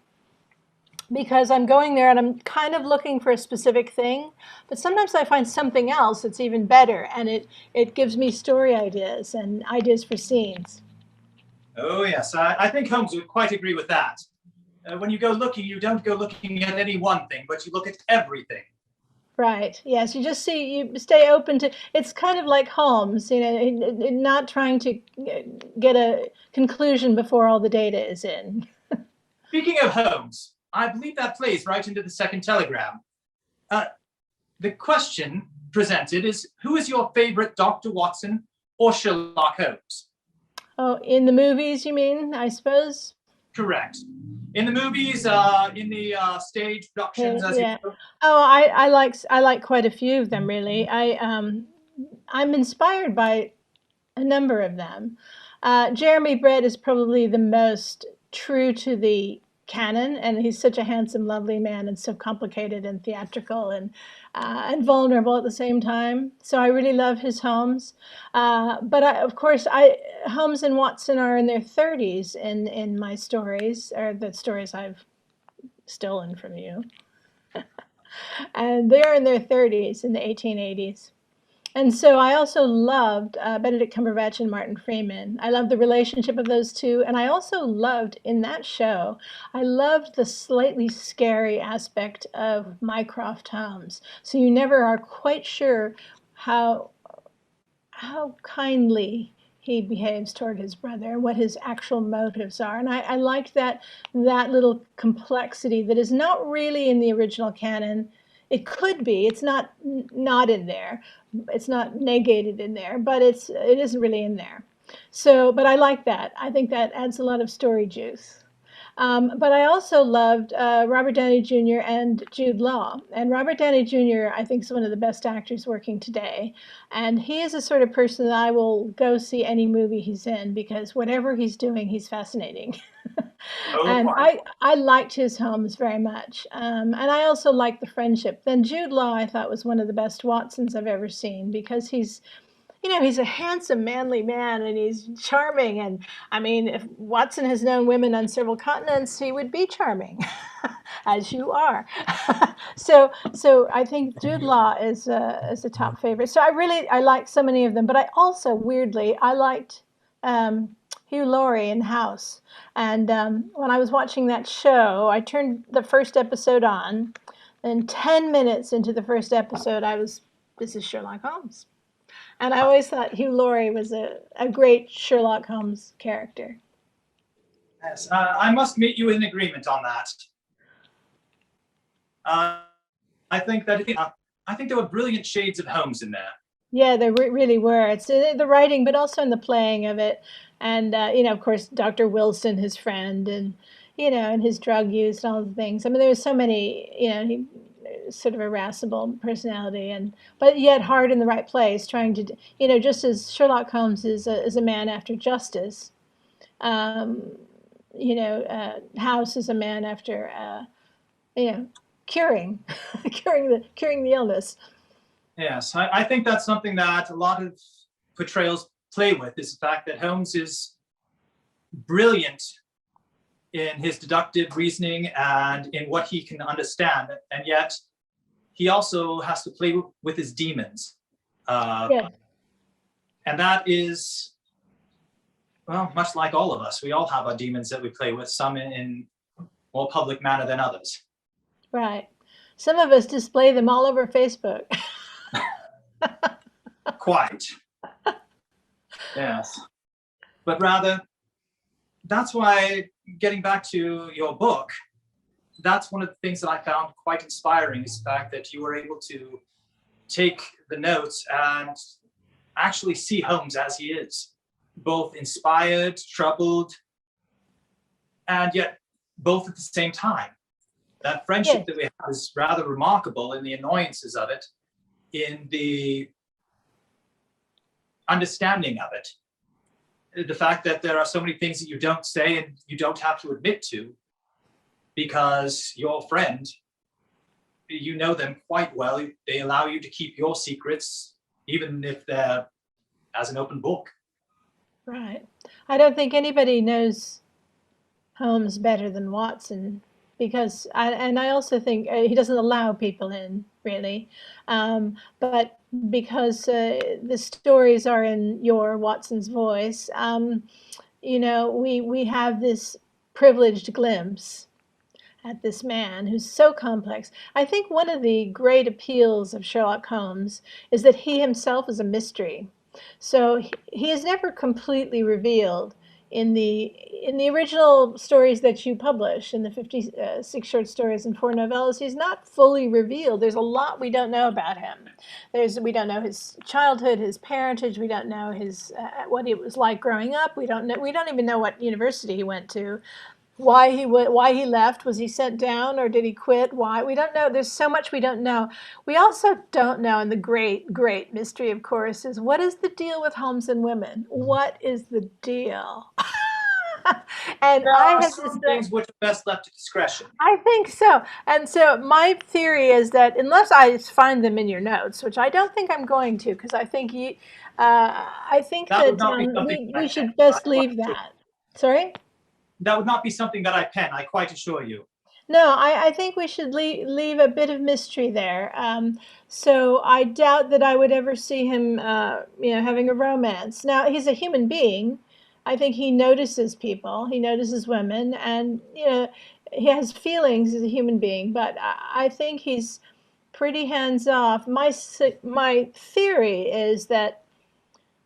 because I'm going there and I'm kind of looking for a specific thing, but sometimes I find something else that's even better, and it gives me story ideas and ideas for scenes. Oh, yes. I think Holmes would quite agree with that. When you go looking, you don't go looking at any one thing, but you look at everything. Right. Yes. You stay open to, it's kind of like Holmes, not trying to get a conclusion before all the data is in. Speaking of Holmes, I believe that plays right into the second telegram. The question presented is, who is your favorite Dr. Watson or Sherlock Holmes? Oh, in the movies, you mean, I suppose? Correct. In the movies, in the stage productions, as Yeah. you know. Oh, I like quite a few of them, really. I'm inspired by a number of them. Jeremy Brett is probably the most true to the canon, and he's such a handsome, lovely man, and so complicated and theatrical and vulnerable at the same time. So I really love his Holmes. But of course, Holmes and Watson are in their 30s in my stories, or the stories I've stolen from you. And they're in their 30s in the 1880s. And so I also loved Benedict Cumberbatch and Martin Freeman. I loved the relationship of those two. And I also loved, in that show, I loved the slightly scary aspect of Mycroft Holmes. So you never are quite sure how kindly he behaves toward his brother and what his actual motives are. And I liked that little complexity that is not really in the original canon. It could be. It's not in there. It's not negated in there, but it isn't really in there. So, but I like that. I think that adds a lot of story juice. But I also loved Robert Downey Jr. and Jude Law. And Robert Downey Jr., I think, is one of the best actors working today. And he is the sort of person that I will go see any movie he's in, because whatever he's doing, he's fascinating. And I liked his Holmes very much. And I also liked the friendship. Then Jude Law, I thought, was one of the best Watsons I've ever seen, because he's a handsome, manly man, and he's charming. And I mean, if Watson has known women on several continents, he would be charming, as you are. So I think Jude Law is a top favorite. So I like so many of them, but I also, weirdly, I liked Hugh Laurie in House. And when I was watching that show, I turned the first episode on, and 10 minutes into the first episode, this is Sherlock Holmes. And I always thought Hugh Laurie was a great Sherlock Holmes character. Yes, I must meet you in agreement on that. I think there were brilliant shades of Holmes in there. Yeah, there really were. It's the writing, but also in the playing of it. And, of course, Dr. Wilson, his friend, and, and his drug use and all the things. I mean, there was so many, he sort of irascible personality, but yet hard in the right place, trying to, just as Sherlock Holmes is a man after justice, House is a man after, curing the illness. Yes, I think that's something that a lot of portrayals play with, is the fact that Holmes is brilliant in his deductive reasoning and in what he can understand, and yet he also has to play with his demons. Yeah. And that is, well, much like all of us. We all have our demons that we play with, some in more public manner than others. Right. Some of us display them all over Facebook. Quite. Yes. But rather, that's why, getting back to your book, that's one of the things that I found quite inspiring, is the fact that you were able to take the notes and actually see Holmes as he is, both inspired, troubled, and yet both at the same time. That friendship Yes. that we have is rather remarkable in the annoyances of it, in the understanding of it, the fact that there are so many things that you don't say and you don't have to admit to because your friend, you know them quite well. They allow you to keep your secrets, even if they're as an open book. Right. I don't think anybody knows Holmes better than Watson because I also think he doesn't allow people in really, but because the stories are in your Watson's voice, we have this privileged glimpse at this man who's so complex. I think one of the great appeals of Sherlock Holmes is that he himself is a mystery. So he is never completely revealed in the original stories that you publish, in the 56 short stories and 4 novellas. He's not fully revealed. There's a lot we don't know about him. We don't know his childhood, his parentage. We don't know his what it was like growing up. We don't even know what university he went to. Why he left. Was he sent down or did he quit? Why? We don't know. There's so much we don't know. We also don't know, and the great mystery, of course, is what is the deal with Holmes and women? What is the deal? And There I are have some to things which are best left to discretion. I think so. And so my theory is that unless I find them in your notes, which I don't think I'm going to, because I think That would that not be something that we I pen. should best leave that. Sorry? That would not be something that I pen, I quite assure you. No, I think we should leave a bit of mystery there. So I doubt that I would ever see him, having a romance. Now, he's a human being. I think he notices people, he notices women, and, he has feelings as a human being, but I think he's pretty hands off. My theory is that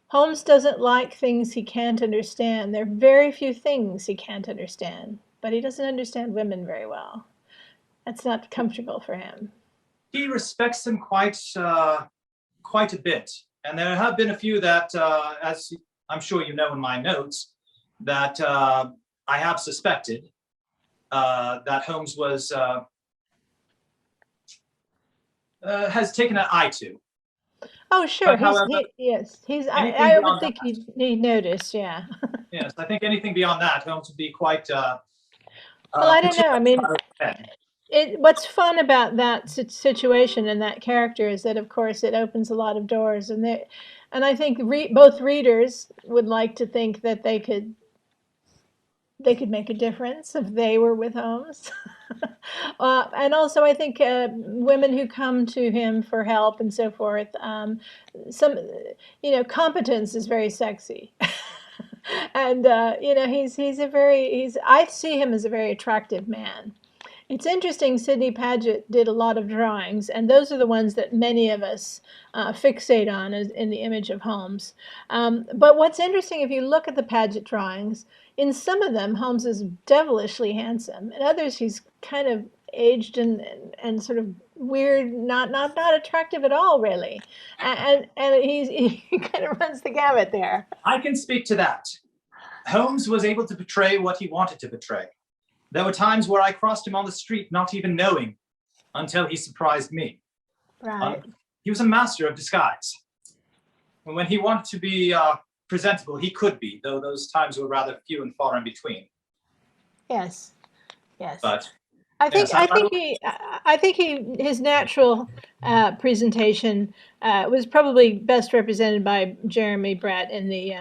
Holmes doesn't like things he can't understand. There are very few things he can't understand, but he doesn't understand women very well. That's not comfortable for him. He respects them quite a bit, and there have been a few that, as I'm sure you know in my notes, that I have suspected that Holmes has taken an eye to. Oh, sure. But however, anything I would beyond think that, he'd notice, yeah. yes, I think anything beyond that, Holmes would be quite Well, I don't know. I mean, what's fun about that situation and that character is that, of course, it opens a lot of doors, and I think both readers would like to think that they could make a difference if they were with Holmes. And also, I think women who come to him for help and so forth, competence is very sexy. And I see him as a very attractive man. It's interesting, Sidney Paget did a lot of drawings, and those are the ones that many of us fixate on as in the image of Holmes. But what's interesting, if you look at the Paget drawings, in some of them, Holmes is devilishly handsome. In others, he's kind of aged and sort of weird, not attractive at all, really. And he kind of runs the gamut there. I can speak to that. Holmes was able to portray what he wanted to portray. There were times where I crossed him on the street not even knowing until he surprised me. Right. He was a master of disguise. And when he wanted to be presentable, he could be, though those times were rather few and far in between. Yes. But I think yes, his natural presentation was probably best represented by Jeremy Brett in the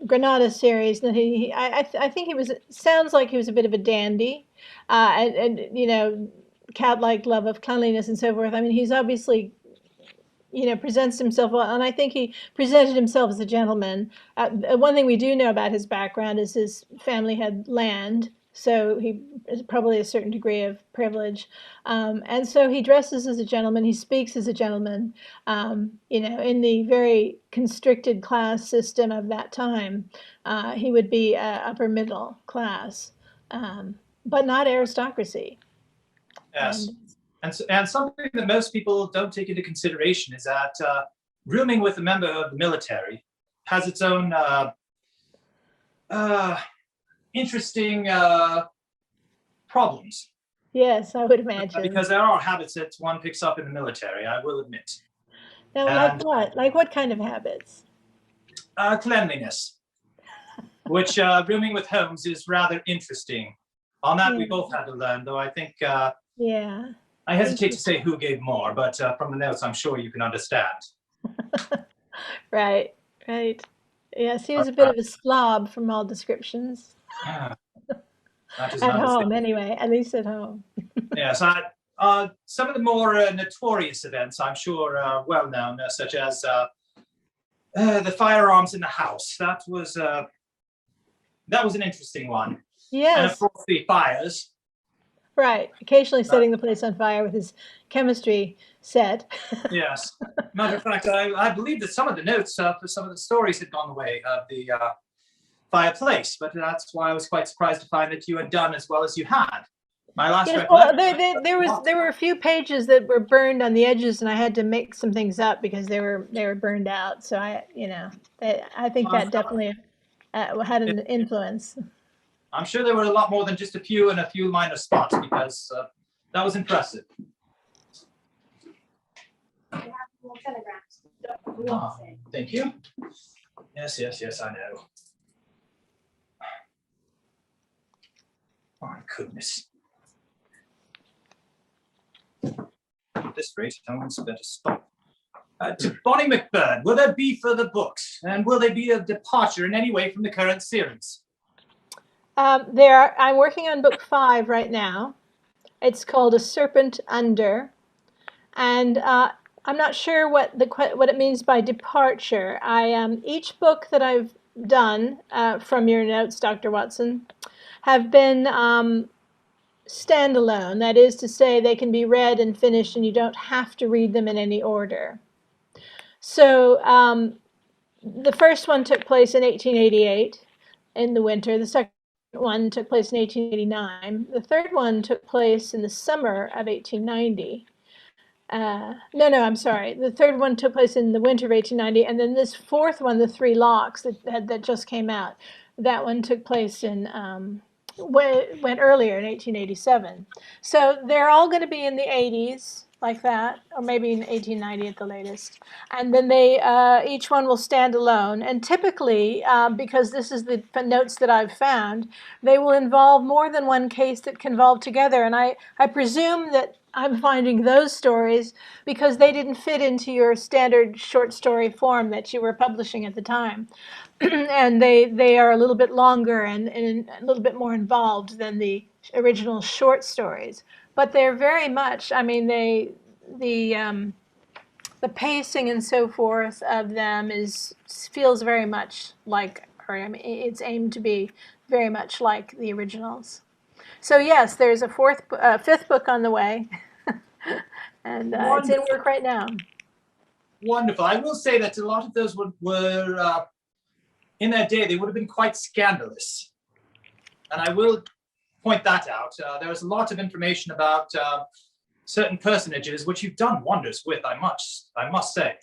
Granada series. That I think sounds like he was a bit of a dandy, and cat-like love of cleanliness and so forth. I mean, he's obviously presents himself well, and I think he presented himself as a gentleman. One thing we do know about his background is his family had land, so he is probably a certain degree of privilege, and so he dresses as a gentleman. He speaks as a gentleman. In the very constricted class system of that time, he would be upper middle class, but not aristocracy. yes. And something that most people don't take into consideration is that rooming with a member of the military has its own interesting problems. Yes, I would imagine. Because there are habits that one picks up in the military, I will admit. Now, like what? Like what kind of habits? Cleanliness, which rooming with Holmes is rather interesting. On that, we both had to learn, though I think yeah. I hesitate to say who gave more, but from the notes, I'm sure you can understand. Right. Yes, he was a bit of a slob from all descriptions. That is At home, anyway, at least at home. Yes, some of the more notorious events, I'm sure, are well known, such as the firearms in the house. That was an interesting one. Yes. And of course, the fires. Right. Occasionally setting the place on fire with his chemistry set. Yes. Matter of fact, I believe that some of the notes for some of the stories had gone the way of the fireplace, but that's why I was quite surprised to find that you had done as well as you had. My last well, there were a few pages that were burned on the edges, and I had to make some things up because they were burned out. So I think that definitely had an influence. I'm sure there were a lot more than just a few and a few minor spots, because that was impressive. We have more telegrams. Dr. Ah, Watson. thank you. Yes, I know. My goodness. At this rate, Holmes better stop. To Bonnie MacBird, will there be further books? And will they be a departure in any way from the current series? I'm working on book 5 right now. It's called A Serpent Under. And I'm not sure what it means by departure. Each book that I've done from your notes, Dr. Watson, have been standalone. That is to say, they can be read and finished, and you don't have to read them in any order. So the first one took place in 1888 in the winter. The second one took place in 1889. The third one took place in the summer of 1890. I'm sorry. The third one took place in the winter of 1890, and then this fourth one, The Three Locks, that just came out, that one took place in went earlier in 1887. So they're all going to be in the 80s, like that, or maybe in 1890 at the latest. And then they each one will stand alone. And typically, because this is the notes that I've found, they will involve more than one case that can involve together. And I presume that I'm finding those stories because they didn't fit into your standard short story form that you were publishing at the time. And they are a little bit longer and a little bit more involved than the original short stories. But they're very much, I mean, the pacing and so forth of them feels very much like, or I mean, it's aimed to be very much like the originals. So yes, there's a fifth book on the way, and it's in work right now. Wonderful. I will say that a lot of those were in their day, they would have been quite scandalous. And I will point that out. There was a lot of information about certain personages, which you've done wonders with, I must say.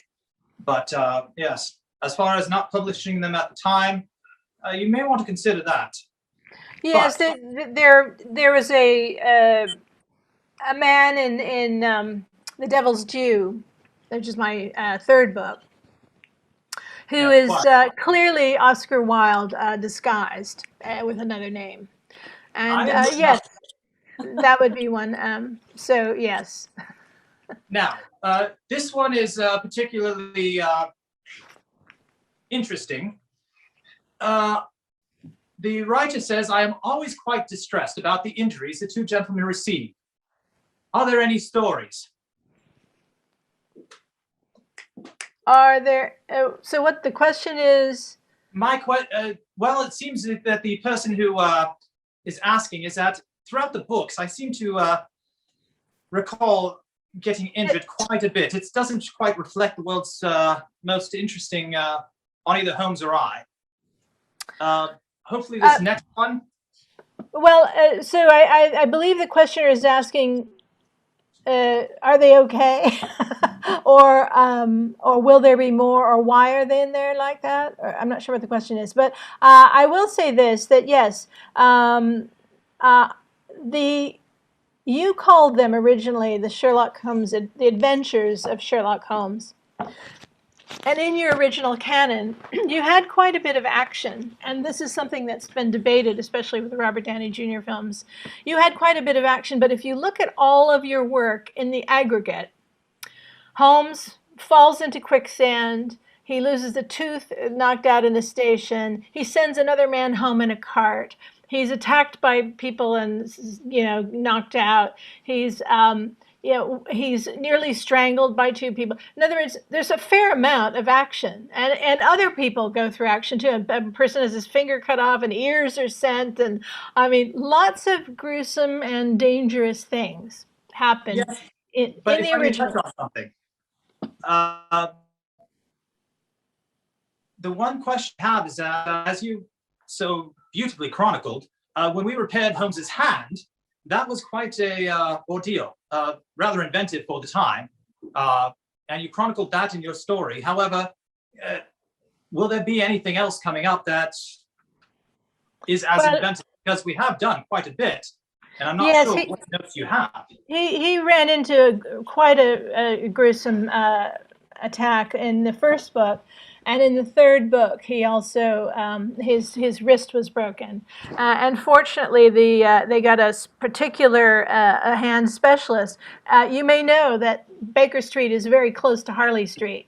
But yes, as far as not publishing them at the time, you may want to consider that. Yes, there was a man in The Devil's Due, which is my third book, who is clearly Oscar Wilde disguised with another name. And yes, that would be one. So yes. Now, this one is particularly interesting. The writer says, I am always quite distressed about the injuries the two gentlemen received. Are there any stories? Are there, so what the question is? Well, it seems that the person who is asking is that throughout the books, I seem to recall getting injured quite a bit. It doesn't quite reflect the world's most interesting on either Holmes or I. Hopefully this next one. Well, so I believe the questioner is asking are they okay? Or will there be more? Or why are they in there like that? Or, I'm not sure what the question is, but I will say this: that yes, uh, the you called them originally the Sherlock Holmes, the Adventures of Sherlock Holmes. And in your original canon, you had quite a bit of action. And this is something that's been debated, especially with the Robert Downey Jr. films. You had quite a bit of action, but if you look at all of your work in the aggregate, Holmes falls into quicksand. He loses a tooth knocked out in the station. He sends another man home in a cart. He's attacked by people and, knocked out. He's nearly strangled by two people. In other words, there's a fair amount of action, and other people go through action too. A person has his finger cut off, and ears are sent, and I mean, lots of gruesome and dangerous things happen Yes, in but the if I may original. touch on something, uh, the one question I have is that, as you so beautifully chronicled, when we repaired Holmes's hand, that was quite a ordeal, rather inventive for the time, and you chronicled that in your story. However, will there be anything else coming up that is as inventive? Because we have done quite a bit, and I'm not sure what notes you have. He ran into quite a gruesome attack in the first book, and in the third book, he also his wrist was broken, and fortunately, they got a particular a hand specialist. You may know that Baker Street is very close to Harley Street,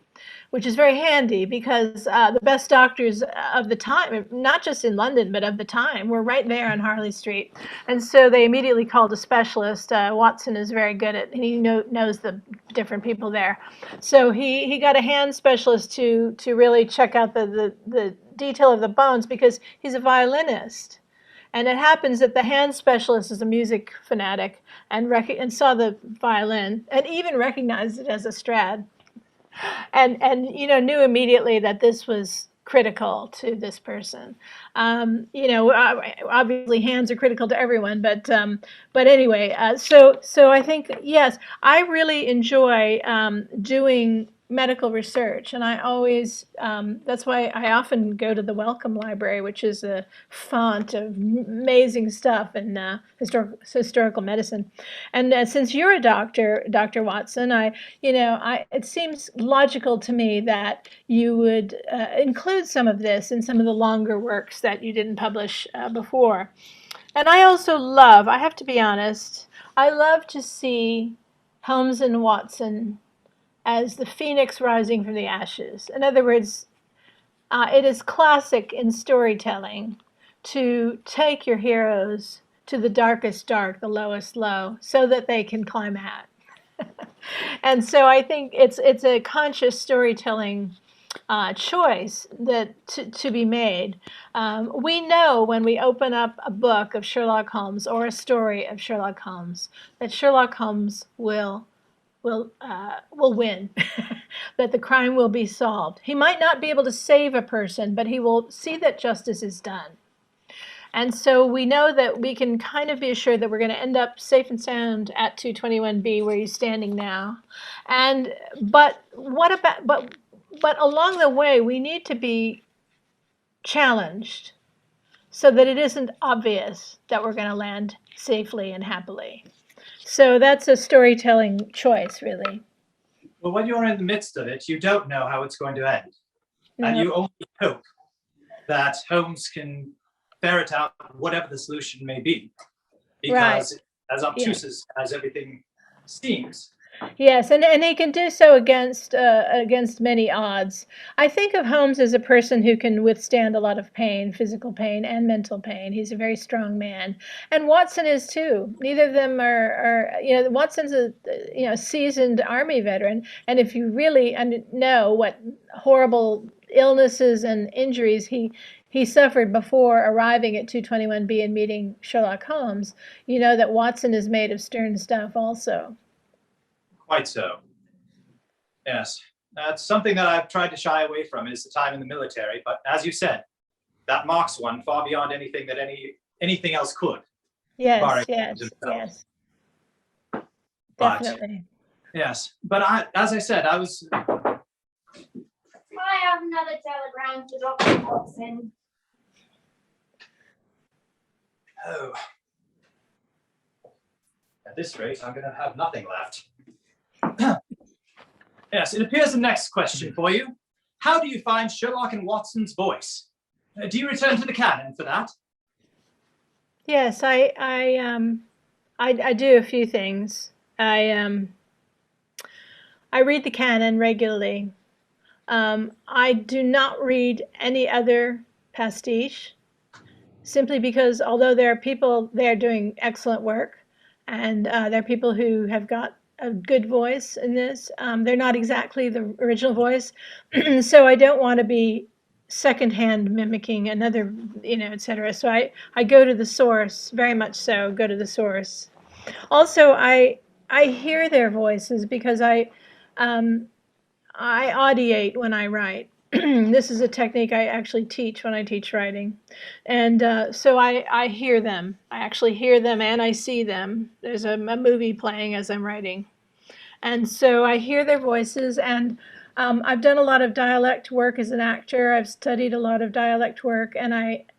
which is very handy because the best doctors of the time, not just in London, but of the time, were right there on Harley Street. And so they immediately called a specialist. Watson is very good at, and he knows the different people there. So he got a hand specialist to really check out the detail of the bones because he's a violinist. And it happens that the hand specialist is a music fanatic and saw the violin and even recognized it as a Strad. And knew immediately that this was critical to this person. Obviously hands are critical to everyone, but anyway, so I think yes, I really enjoy doing medical research, and I always that's why I often go to the Wellcome Library, which is a font of amazing stuff in historical medicine. And since you're a doctor, Dr. Watson, it seems logical to me that you would include some of this in some of the longer works that you didn't publish before. And I also I have to be honest, I love to see Holmes and Watson as the phoenix rising from the ashes. In other words, it is classic in storytelling to take your heroes to the darkest dark, the lowest low, so that they can climb out. And so I think it's a conscious storytelling choice that to be made. We know when we open up a book of Sherlock Holmes or a story of Sherlock Holmes that Sherlock Holmes will win, that the crime will be solved. He might not be able to save a person, but he will see that justice is done. And so we know that we can kind of be assured that we're going to end up safe and sound at 221B where he's standing now. But along the way, we need to be challenged so that it isn't obvious that we're going to land safely and happily. So that's a storytelling choice, really. Well, when you're in the midst of it, you don't know how it's going to end. No. And you only hope that Holmes can ferret out whatever the solution may be. Because as obtuse as everything seems. Yes, and he can do so against many odds. I think of Holmes as a person who can withstand a lot of pain, physical pain and mental pain. He's a very strong man, and Watson is too. Neither of them are Watson's a seasoned Army veteran, and if you really know what horrible illnesses and injuries he suffered before arriving at 221B and meeting Sherlock Holmes, you know that Watson is made of stern stuff also. Quite so. Yes, that's something that I've tried to shy away from is the time in the military. But as you said, that marks one far beyond anything that anything else could. Yes, yes. But Definitely. yes, but as I said, I was. I have another telegram for Dr. Watson. Oh. At this rate, I'm going to have nothing left. Yes, it appears the next question for you. How do you find Sherlock and Watson's voice? Do you return to the canon for that? Yes, I do a few things. I read the canon regularly. I do not read any other pastiche, simply because although there are people there doing excellent work, and there are people who have got a good voice in this, they're not exactly the original voice. So I don't want to be secondhand mimicking another, etc. So I go to the source, very much so, go to the source. Also, I hear their voices because I audiate when I write. This is a technique I actually teach when I teach writing. And so I hear them. I actually hear them and I see them. There's a movie playing as I'm writing. And so I hear their voices, and I've done a lot of dialect work as an actor. I've studied a lot of dialect work, and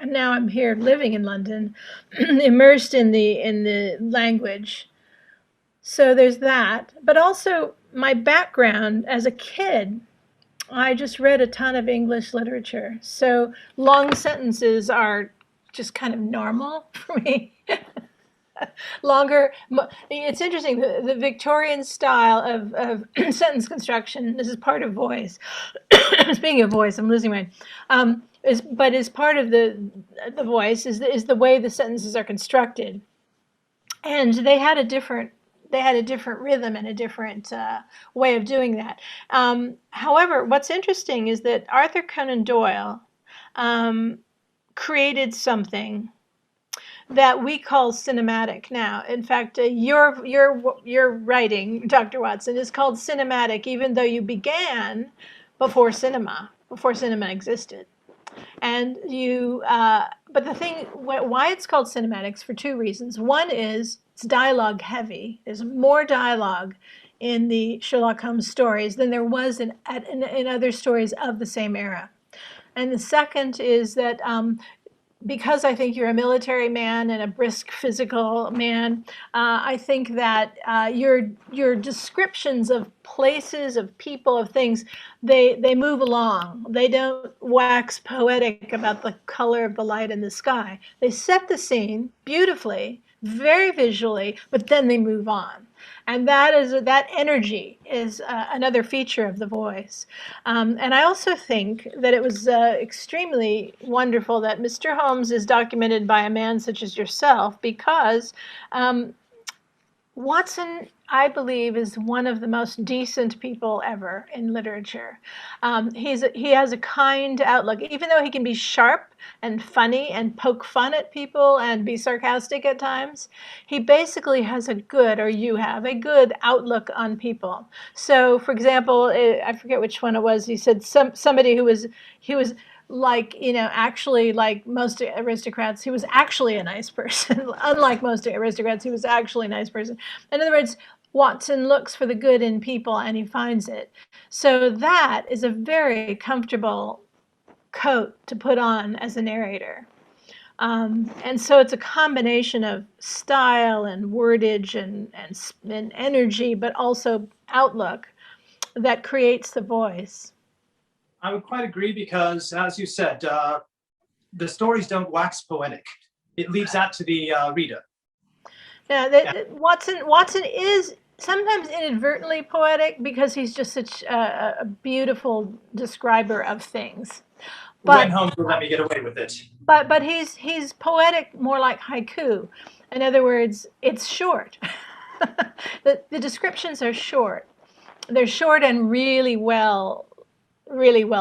now I'm here living in London, immersed in the language. So there's that. But also my background as a kid, I just read a ton of English literature. So long sentences are just kind of normal for me. Longer, it's interesting, the Victorian style of sentence construction, this is part of voice. Speaking of voice, I'm losing my, is part of the voice is the way the sentences are constructed. And they had a different rhythm and a different way of doing that. However, what's interesting is that Arthur Conan Doyle created something that we call cinematic now. In fact, your writing, Dr. Watson, is called cinematic, even though you began before cinema existed. And but the thing, why it's called cinematics, for two reasons. One is it's dialogue heavy. There's more dialogue in the Sherlock Holmes stories than there was in other stories of the same era. And the second is that because I think you're a military man and a brisk physical man, I think that your descriptions of places, of people, of things, they move along. They don't wax poetic about the color of the light in the sky. They set the scene beautifully, very visually, but then they move on. And that energy is another feature of the voice. And I also think that it was extremely wonderful that Mr. Holmes is documented by a man such as yourself, because Watson, I believe, is one of the most decent people ever in literature. He has a kind outlook, even though he can be sharp and funny and poke fun at people and be sarcastic at times. He basically has you have a good outlook on people. So, for example, I forget which one it was. He said somebody he was like, actually, like most aristocrats, he was actually a nice person. Unlike most aristocrats, he was actually a nice person. In other words, Watson looks for the good in people and he finds it. So that is a very comfortable coat to put on as a narrator. And so it's a combination of style and wordage and energy, but also outlook that creates the voice. I would quite agree, because, as you said, the stories don't wax poetic. It leaves that to the reader. Yeah, Watson is sometimes inadvertently poetic because he's just such a beautiful describer of things. But When Holmes will let me get away with it. But he's poetic, more like haiku. In other words, it's short. The descriptions are short. They're short and really well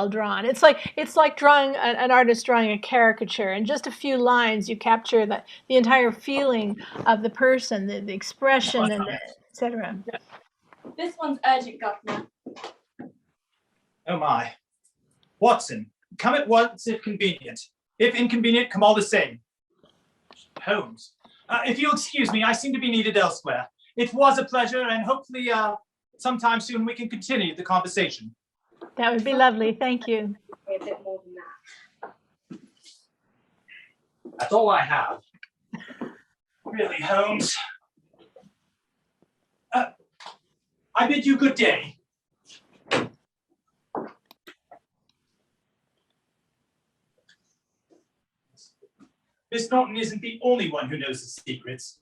drawn. It's like drawing an artist drawing a caricature. In just a few lines, you capture the entire feeling of the person, the expression, and etc. This one's urgent, Governor. Oh my. Watson, come at once if convenient. If inconvenient, come all the same. Holmes, if you'll excuse me, I seem to be needed elsewhere. it was a pleasure, and hopefully sometime soon we can continue the conversation. That would be lovely. Thank you. A bit more than that. That's all I have. Really, Holmes. I bid you good day. Miss Norton isn't the only one who knows the secrets.